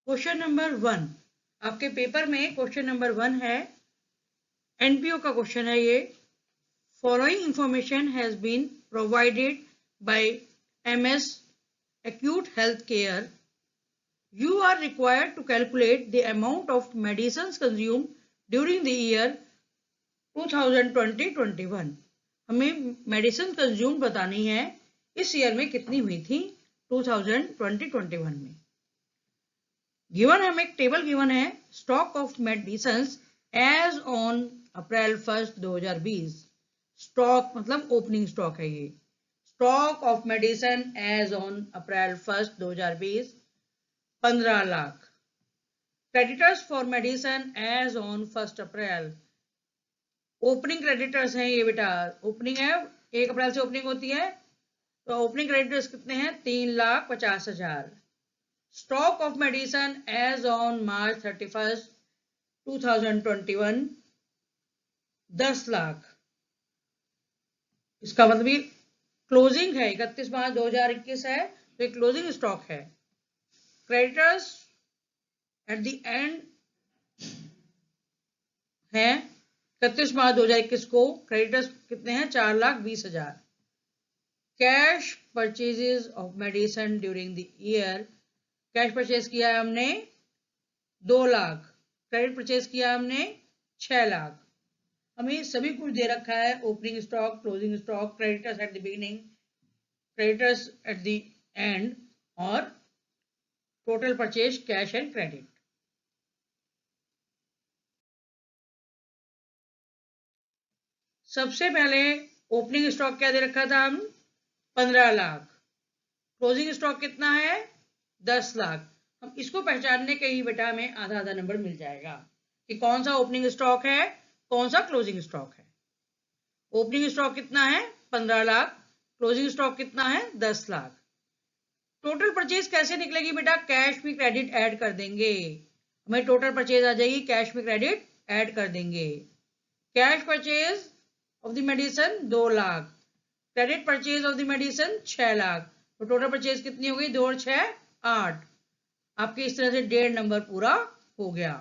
Question number 1 आपके paper में question number 1 है, एनपीओ का क्वेश्चन है ये। Following information has been provided by MS acute health care. You are required to calculate the amount of medicines consumed during the year 2020-21। हमें medicine consume बतानी है इस ईयर में कितनी हुई थी 2020-21 में। गिवन हमें एक टेबल गिवन है, stock of medicine as on April 1 2020। Stock मतलब ओपनिंग स्टॉक है ये। Stock of medicine as on April 1 2020 15 lakh. Creditors for medicine as on 1 April. Opening creditors हैं ये बेटा, ओपनिंग है 1 अप्रैल से ओपनिंग होती है, तो ओपनिंग क्रेडिटर्स कितने हैं 3,50,000। Stock of medicine as on March 31 2021 10 lakh. इसका मतलब ये क्लोजिंग है, 31 मार्च 2021 है, तो ये क्लोजिंग स्टॉक है। क्रेडिटर्स एट द एंड है 31 मार्च 2021 को क्रेडिटर्स कितने हैं 4,20,000। Cash purchases of medicine during the year, cash purchase किया है हमने 2 लाख, क्रेडिट परचेज किया हमने 6 लाख। हमें सभी कुछ दे रखा है, opening stock, closing stock, creditors at the beginning, creditors at the end और total purchase cash and credit. सबसे पहले ओपनिंग स्टॉक क्या दे रखा था हम 15 लाख। क्लोजिंग स्टॉक कितना है 10 लाख। हम इसको पहचानने के ही बेटा हमें आधा आधा नंबर मिल जाएगा कि कौन सा ओपनिंग स्टॉक है कौन सा क्लोजिंग स्टॉक है। ओपनिंग स्टॉक कितना है 15 लाख, क्लोजिंग स्टॉक कितना है 10 लाख। टोटल परचेज कैसे निकलेगी बेटा, कैश में क्रेडिट ऐड कर देंगे, हमें टोटल परचेज आ जाएगी, कैश में क्रेडिट ऐड कर देंगे। Cash purchase of the medicine 2 lakh, credit purchase of the medicine 6 lakh, तो टोटल परचेज कितनी हो गई 2 और 6 8। आपके इस तरह से 1.5 नंबर पूरा हो गया।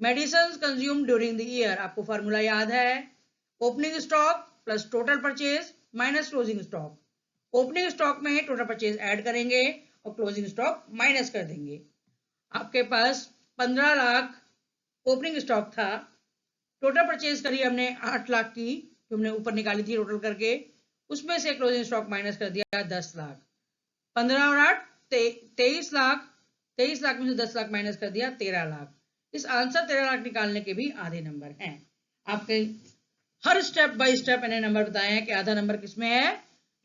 Medicine consume during the year, आपको फार्मूला याद है, opening stock plus total purchase minus closing stock. Opening stock में टोटल परचेज ऐड करेंगे और क्लोजिंग स्टॉक माइनस कर देंगे। आपके पास 15 लाख ओपनिंग स्टॉक था, टोटल परचेज करी हमने 8 लाख की जो हमने ऊपर निकाली थी टोटल करके, उसमें से क्लोजिंग स्टॉक माइनस कर दिया 10 लाख। 15 और 8 23 लाख, 23 लाख में से 10 लाख माइनस कर दिया 13 लाख। इस आंसर 13 लाख निकालने के भी आधे नंबर हैं। आपके हर स्टेप बाय स्टेप मैंने नंबर बताए हैं कि आधा नंबर किसमें है।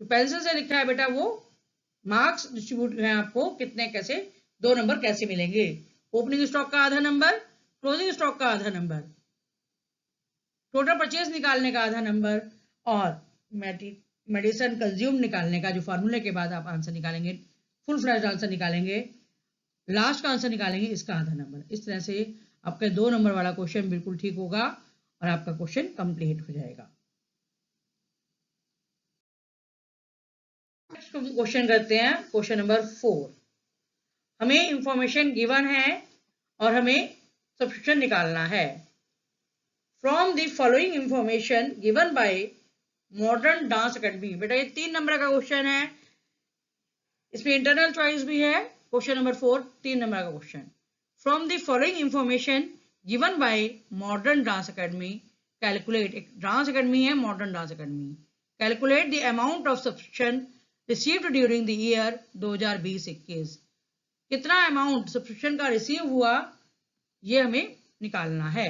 जो पेंसिल से लिखा है बेटा वो मार्क्स डिस्ट्रीब्यूट है, आपको कितने कैसे 2 नंबर कैसे मिलेंगे। ओपनिंग स्टॉक का आधा नंबर, क्लोजिंग स्टॉक का आधा नंबर, टोटल परचेज निकालने का आधा नंबर और मेडिसिन कंज्यूम निकालने का, जो फार्मूले के बाद आप आंसर निकालेंगे, फुल फ्लैश आंसर निकालेंगे, लास्ट का आंसर निकालेंगे, इसका आधा नंबर। इस तरह से आपका 2 नंबर वाला क्वेश्चन बिल्कुल ठीक होगा और आपका क्वेश्चन कंप्लीट हो जाएगा। नेक्स्ट क्वेश्चन करते हैं, क्वेश्चन नंबर 4। हमें इंफॉर्मेशन गिवन है और हमें सब्स्टिट्यूशन निकालना है। From the following information given by modern dance academy, बेटा ये 3 नंबर का क्वेश्चन है, इसमें इंटरनल चॉइस भी है। क्वेश्चन नंबर 4 3 नंबर का question. From the following information given by modern dance academy calculate, एक डांस अकेडमी है modern dance academy, calculate the amount of subscription received during the year 2020-21। कितना amount subscription का receive हुआ ये हमें निकालना है।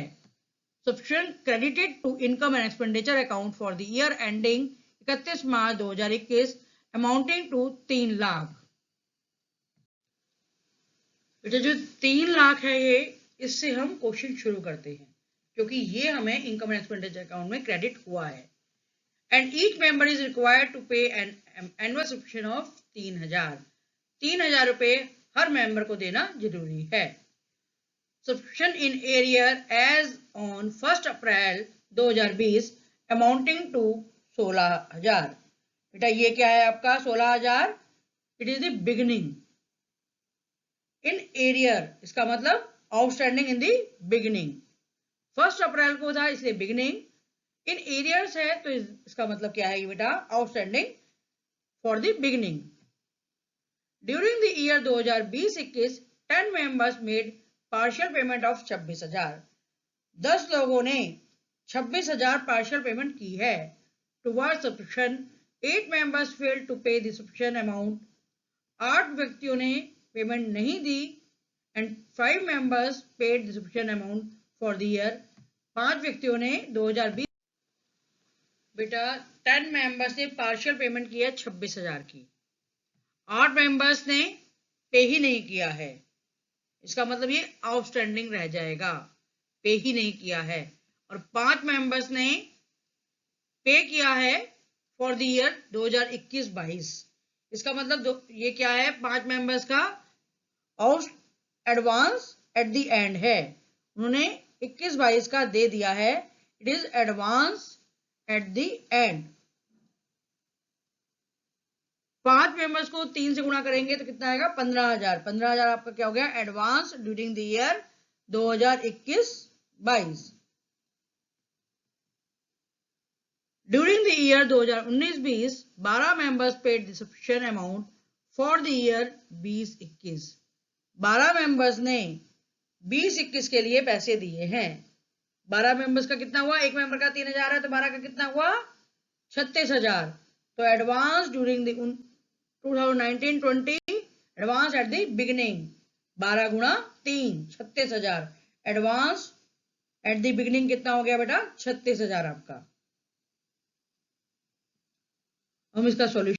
Subscription credited to income and expenditure account for the year ending 31 March 2021 amounting to 3 lakh. बेटा जो 3 लाख है ये, इससे हम क्वेश्चन शुरू करते हैं क्योंकि ये हमें इनकम एंड एक्सपेंडिचर अकाउंट में क्रेडिट हुआ है। And each member is required to pay an annual subscription of 3,000। 3,000 रुपए हर मेंबर को देना जरूरी है। Subscription in arrear as on 1 April 2020 amounting to 16,000। बेटा ये क्या है आपका 16,000, it is the beginning. In arrear, इसका मतलब आउटस्टैंडिंग इन दी बिगिनिंग। 1 अप्रैल को था इसलिए बिगिनिंग, इन एरियर्स है तो इसका मतलब क्या है बेटा, outstanding for the beginning. During the year 2020-21 10 members made partial payment of 26,000। 10 लोगों ने 26,000 पार्शियल पेमेंट की है। Towards subscription 8 members failed to pay the subscription amount. 8 व्यक्तियों ने पेमेंट नहीं दी and 5 members paid the subscription amount for the year. 5 व्यक्तियों ने 2020 बेटा 10 मेंबर्स ने पार्शियल पेमेंट की है 26,000 की। 8 मेंबर्स ने पे ही नहीं किया है, इसका मतलब ये आउटस्टैंडिंग रह जाएगा, पे ही नहीं किया है। और 5 मेंबर्स ने पे किया है फॉर द ईयर 2021-22। इसका मतलब ये क्या है, 5 मेंबर्स का out advance at the and है, उन्होंने 21-22 का दे दिया है, it is advance at the and. 5 members को 3 से गुणा करेंगे तो कितना आएगा, 15,000। 15,000 आपका क्या हो गया, advance during the year 2021-22। During the year 2019-20 12 members paid the subscription amount for the year 2021। 12 members ने 2021 के लिए पैसे दिए हैं। 12 मेंबर्स का कितना हुआ, एक मेंबर का 3,000 है तो 12 का कितना हुआ, 36,000। तो advance during the 2019-20 advance at the beginning, 12 गुणा 3 36,000। एडवांस एट द बिगिनिंग कितना हो गया बेटा, 36,000 आपका। हम इसका सॉल्यूशन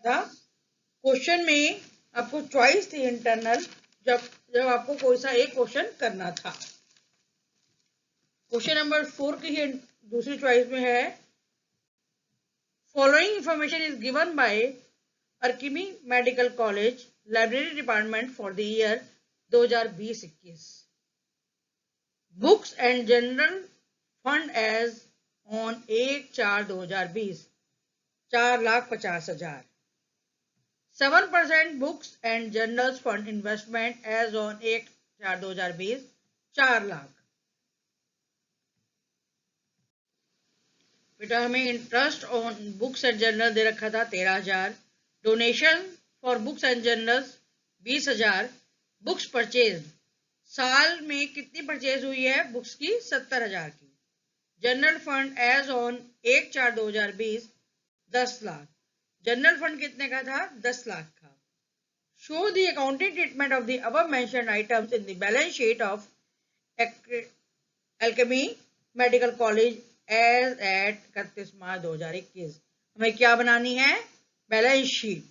था। क्वेश्चन में आपको चॉइस थी इंटरनल, जब जब आपको कोई सा एक क्वेश्चन करना था। क्वेश्चन नंबर 4 की ही दूसरी चॉइस में है, following information is given by अर्किमी medical college library department for the year 2020-21। Books and general fund as on 1/4/2020 4,50,000। 7% books and journals fund investment as on 1/4/2020 4 lakh. बेटा हमें interest on books and journal दे रखा था 13,000। Donation for books and journals 20,000। Books purchase, साल में कितनी purchase हुई है बुक्स की? 70,000 की। General fund as on 1/4/2020 10 lakh. General fund कितने का था? 10 लाख का। Show the accounting treatment of the above mentioned items in the balance sheet of Alchemy medical college as at 31 March 2021। हमें क्या बनानी है? Balance sheet.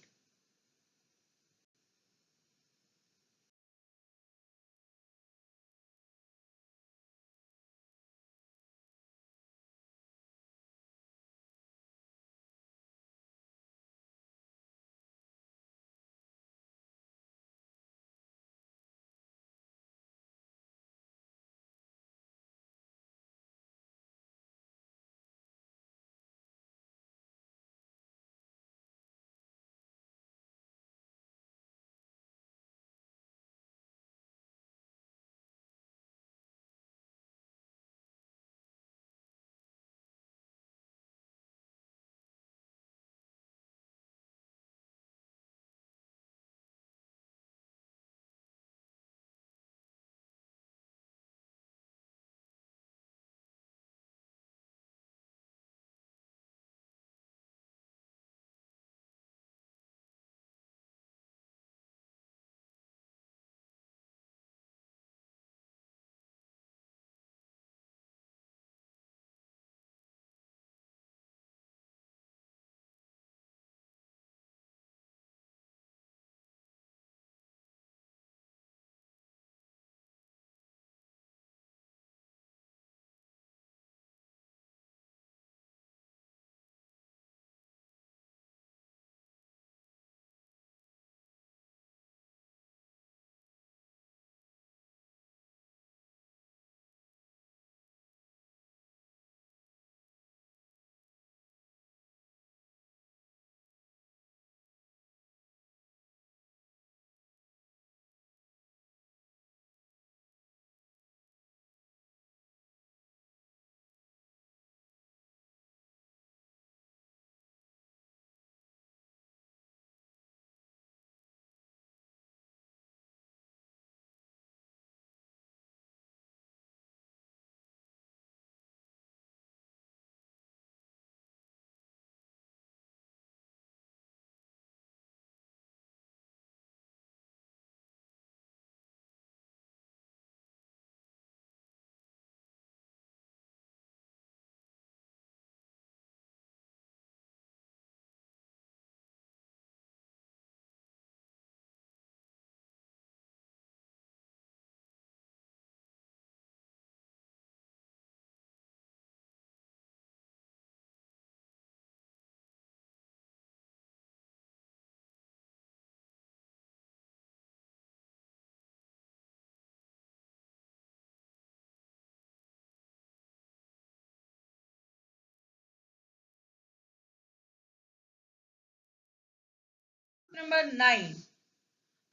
नंबर 9,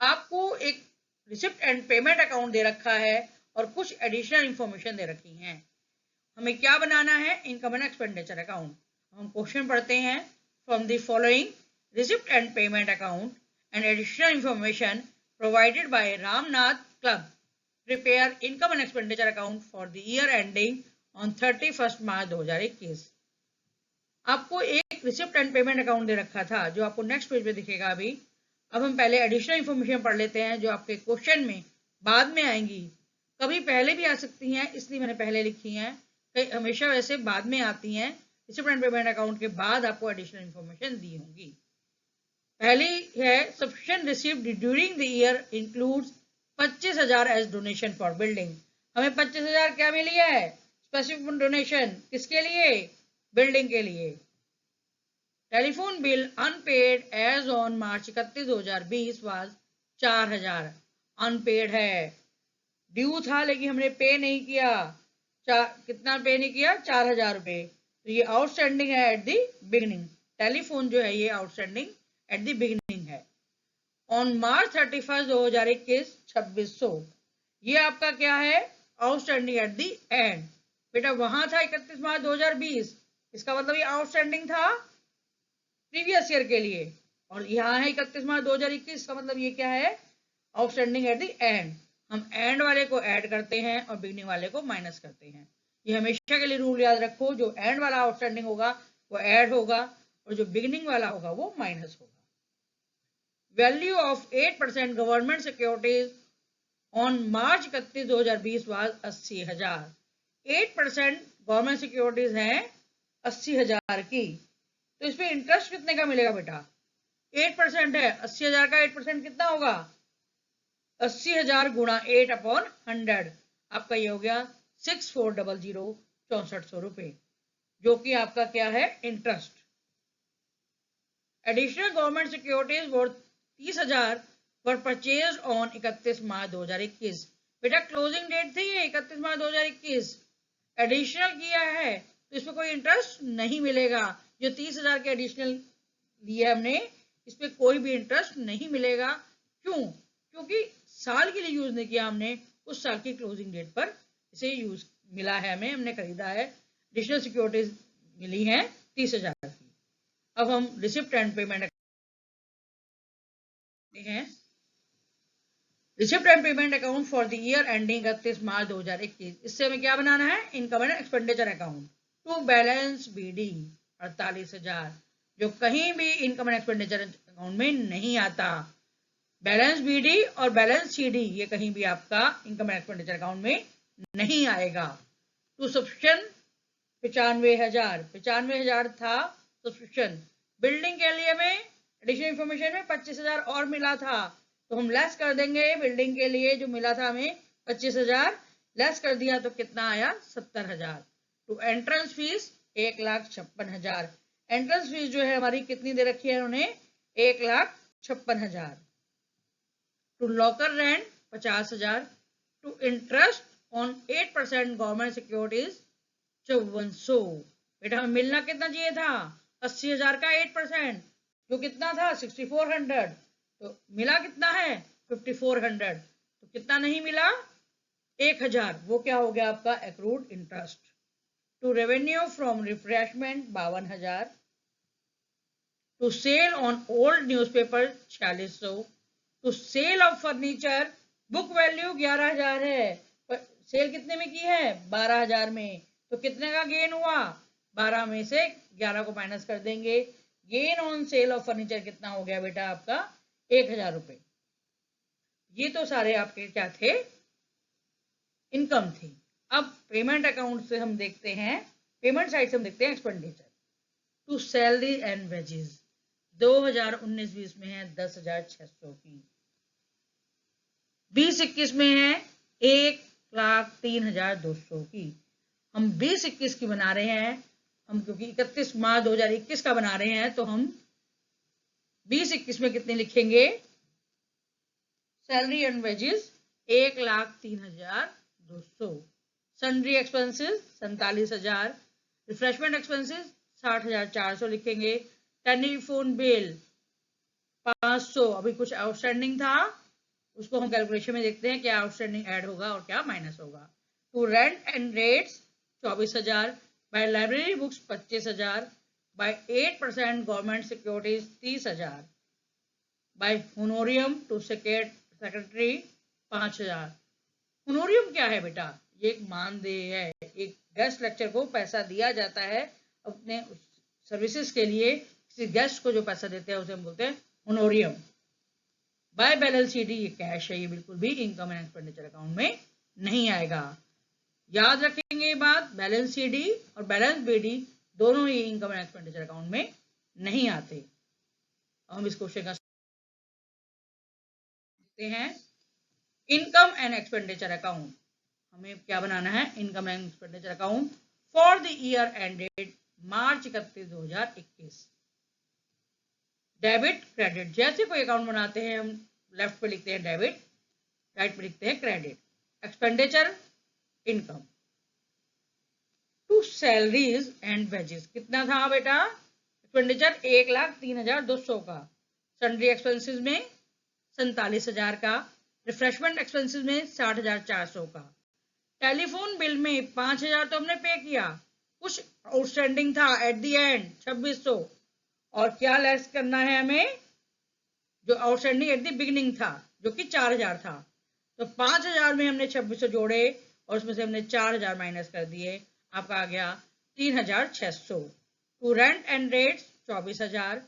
आपको एक रिसिप्ट एंड पेमेंट अकाउंट दे रखा है और कुछ एडिशनल इंफॉर्मेशन दे रखी है। हमें क्या बनाना है? Income and expenditure account. हम क्वेश्चन पढ़ते हैं। From the following receipt and payment account and additional information provided by Ramnath club prepare income and expenditure account for the year ending on 31 March 2021। आपको एक रिसिप्ट एंड पेमेंट अकाउंट दे रखा था जो आपको next page पे दिखेगा अभी। अब हम पहले एडिशनल इंफॉर्मेशन पढ़ लेते हैं जो आपके क्वेश्चन में बाद में आएंगी। कभी पहले भी आ सकती हैं, इसलिए मैंने पहले लिखी हैं। कई हमेशा वैसे बाद में आती हैं। रिसिप्ट एंड पेमेंट अकाउंट के बाद आपको एडिशनल इंफॉर्मेशन दी होंगी। पहली है subscription received during the year includes 25,000 as donation for building. हमें 25,000 क्या मिली है? Specific donation. किसके लिए? बिल्डिंग के लिए। Telephone bill unpaid as on March 31, 2020 was 4000 unpaid है, ड्यू था लेकिन हमने पे नहीं किया, कितना पे नहीं किया, 4000 रुपए, तो ये आउटस्टैंडिंग है एट द बिगिनिंग। टेलीफोन जो है ये आउटस्टैंडिंग एट द बिगिनिंग है। ऑन मार्च 31 2021 2600, ये आपका क्या है, आउटस्टैंडिंग एट द एंड। बेटा वहां था 31 मार्च 2020, इसका मतलब ये आउटस्टैंडिंग था प्रीवियस ईयर के लिए, और यहाँ है 31 मार्च 2021 का मतलब ये क्या है, आउटस्टैंडिंग एट द एंड। हम एंड वाले को ऐड करते हैं और बिगनिंग वाले को माइनस करते हैं। ये हमेशा के लिए रूल याद रखो, जो एंड वाला आउटस्टैंडिंग होगा वो ऐड होगा और जो बिगनिंग वाला होगा वो माइनस होगा। Value of 8% government securities on March 31 2020 was 80,000। 8% government securities हैं 80,000 की, तो इसमें इंटरेस्ट कितने का मिलेगा बेटा, 8% है, 80,000 का 8% कितना होगा, 80,000 गुणा 8/100, आपका ये हो गया 6400 6400 रुपए, जो कि आपका क्या है, interest. Additional government securities worth 30,000 were purchase on 31 March 2021। बेटा क्लोजिंग डेट थी ये 31 मार्च 2021, एडिशनल किया है तो इसमें कोई इंटरेस्ट नहीं मिलेगा। जो 30,000 के एडिशनल लिए हमने, इस पे कोई भी इंटरेस्ट नहीं मिलेगा। क्यों? क्योंकि साल के लिए यूज नहीं किया हमने, उस साल की क्लोजिंग डेट पर इसे यूज मिला है, हमें, हमने खरीदा है, एडिशनल सिक्योरिटीज मिली है 30,000 की। अब हम रिसिप्ट एंड पेमेंट हैं। Receipt and payment account for the year ending 31 March 2021, इससे हमें क्या बनाना है, income and expenditure account to balance BD 48,000, जो कहीं भी इनकम एंड एक्सपेंडिचर अकाउंट में नहीं आता। बैलेंस बीडी और बैलेंस सीडी ये कहीं भी आपका इनकम एंड एक्सपेंडिचर अकाउंट में नहीं आएगा। टू सब्सक्रिप्शन 95,000 था सब्सक्रिप्शन। बिल्डिंग के लिए में एडिशनल इंफॉर्मेशन में 25,000 और मिला था, तो हम लेस कर देंगे, बिल्डिंग के लिए जो मिला था हमें 25,000 लेस कर दिया तो कितना आया, 70,000। To entrance fees 1,56,000, entrance fees जो है हमारी कितनी दे रखी है उन्होंने, 1,56,000। To locker rent 50,000। To interest on 8% government securities 5400। बेटा हमें मिलना कितना चाहिए था, 80,000 का 8%, जो कितना था 6400, तो मिला कितना है 5400, तो कितना नहीं मिला 1,000, वो क्या हो गया आपका accrued interest. To revenue from refreshment 52,000। To sale on old newspaper 4600। To sale of furniture book value 11,000 है, पर सेल कितने में की है, 12,000 में, तो कितने का गेन हुआ, 12 में से 11 को माइनस कर देंगे। Gain on sale of furniture कितना हो गया बेटा आपका, 1,000 रुपए। ये तो सारे आपके क्या थे, इनकम थी। अब पेमेंट अकाउंट से हम देखते हैं, पेमेंट साइड से हम देखते हैं expenditure. To salary and wages 2019-20 में है 10,600 की, 20-21 में है 1,03,200 की। हम 20-21 की बना रहे हैं, हम क्योंकि 31 मार्च 2021 का बना रहे हैं, तो हम 20-21 में कितने लिखेंगे, salary and wages 1,03,200। Sundry expenses 47,000। Refreshment expenses 60,400 लिखेंगे। टेलीफोन बिल 500, अभी कुछ आउटस्टैंडिंग था, उसको हम कैलकुलेशन में देखते हैं क्या आउटस्टैंडिंग ऐड होगा और क्या माइनस होगा। To rent and rates 24,000। By library books 25,000। By 8% government securities 30,000। By honorarium to secretary 5,000। Honorarium क्या है बेटा, ये एक मानदेय है, एक गेस्ट लेक्चर को पैसा दिया जाता है अपने सर्विसेज के लिए, किसी गेस्ट को जो पैसा देते हैं उसे हम बोलते हैं होनोरियम। बाय बैलेंस शीट ये कैश है, ये बिल्कुल भी इनकम एंड एक्सपेंडिचर अकाउंट में नहीं आएगा। याद रखेंगे ये बात, बैलेंस सीडी और बैलेंस बीडी दोनों ही इनकम एंड एक्सपेंडिचर अकाउंट में नहीं आते। हम इस क्वेश्चन का देखते हैं। इनकम एंड एक्सपेंडिचर अकाउंट, हमें क्या बनाना है, income and expenditure account for the year ended March 31 2021। Debit credit, जैसे कोई अकाउंट बनाते हैं हम लेफ्ट पे लिखते हैं डेबिट, राइट पे लिखते हैं credit. Expenditure income to salaries and wages कितना था बेटा? एक्सपेंडिचर 1,03,200 का, सन्ड्री एक्सपेंसेस में 47,000 का, रिफ्रेशमेंट एक्सपेंसेस में 60,400 का, टेलीफोन बिल में 5,000 तो हमने पे किया, कुछ आउटस्टैंडिंग था एट द एंड 2,600, और क्या लेस करना है हमें? जो आउटस्टैंडिंग एट द बिगिनिंग था जो कि 4,000 था, तो 5,000 में हमने 2,600 जोड़े और उसमें से हमने 4,000 माइनस कर दिए, आपका आ गया 3,600। To rent and rates 24,000,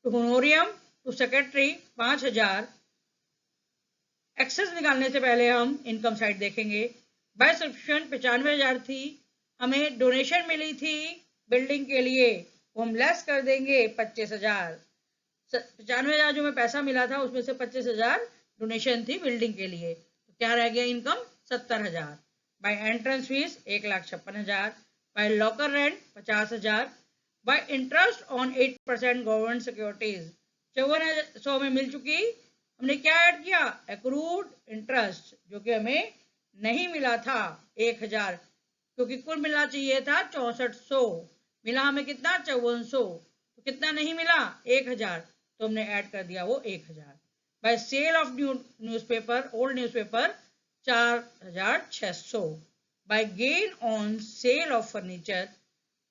to honorarium to secretary 5,000। Excess निकालने से पहले हम इनकम साइड देखेंगे। बाय सब्सक्रिप्शन 95,000 थी, हमें डोनेशन मिली थी बिल्डिंग के लिए, वो हम लेस कर देंगे 25,000। 95,000 जो हमें पैसा मिला था उसमें से 25,000 डोनेशन थी बिल्डिंग के लिए, तो क्या रह गया income? 70,000। By entrance fees 1,56,000, by locker rent 50,000, by interest on 8% government securities 54,100 में मिल चुकी। हमने क्या ऐड किया? एक्रूड इंटरेस्ट जो कि हमें नहीं मिला था 1,000, क्योंकि कुल मिलना चाहिए था 6400, मिला हमें कितना? 5400, तो कितना नहीं मिला? 1,000, तो हमने ऐड कर दिया वो 1,000। By sale of newspaper, old newspaper 4,600, by gain on sale of furniture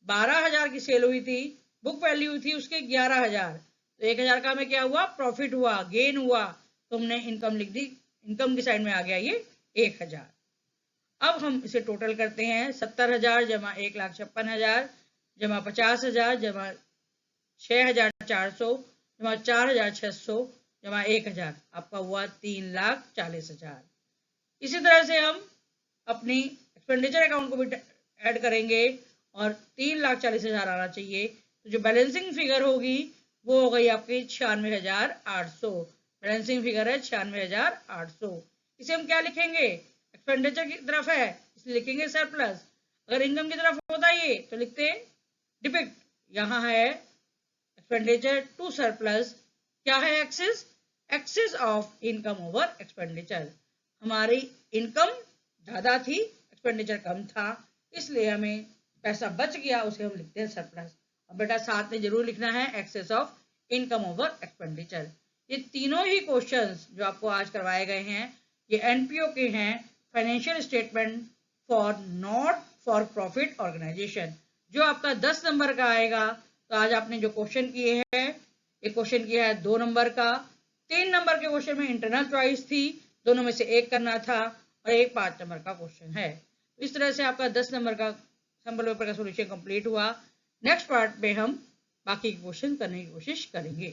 12,000 की सेल हुई थी, बुक वैल्यू थी उसके 11,000, तो 1,000 का हमें क्या हुआ? प्रॉफिट हुआ, गेन हुआ, तो हमने इनकम लिख दी, इनकम की साइड में आ गया ये 1,000। अब हम इसे टोटल करते हैं, 70,000 जमा 1,56,000 जमा 50,000 जमा 6,400 जमा 4,600 जमा 1,000, आपका हुआ 3,40,000। इसी तरह से हम अपनी एक्सपेंडिचर अकाउंट को भी ऐड करेंगे और 3,40,000 आना चाहिए, तो जो बैलेंसिंग फिगर होगी वो हो गई आपकी 96,800। बैलेंसिंग फिगर है 96,800। इसे हम क्या लिखेंगे? एक्सपेंडिचर की तरफ है इसलिए लिखेंगे सरप्लस, अगर इनकम की तरफ होता ये तो लिखते डिपिक्ट। यहाँ है एक्सपेंडिचर टू सरप्लस, क्या है axis? Axis of income over expenditure. हमारी इनकम ज्यादा थी, एक्सपेंडिचर कम था, इसलिए हमें पैसा बच गया, उसे हम लिखते हैं सरप्लस। अब बेटा साथ में जरूर लिखना है excess of income over expenditure. ये तीनों ही क्वेश्चंस जो आपको आज करवाए गए हैं ये एनपीओ के हैं, financial statement for not for profit organisation. जो आपका 10 नंबर का आएगा, तो आज आपने जो क्वेश्चन किए हैं, एक क्वेश्चन किया है 2 नंबर का, 3 नंबर के क्वेश्चन में इंटरनल चॉइस थी, दोनों में से एक करना था, और एक 5 नंबर का क्वेश्चन है। इस तरह से आपका 10 नंबर का सैंपल पेपर का सोल्यूशन कंप्लीट हुआ। नेक्स्ट पार्ट में हम बाकी क्वेश्चन करने की कोशिश करेंगे।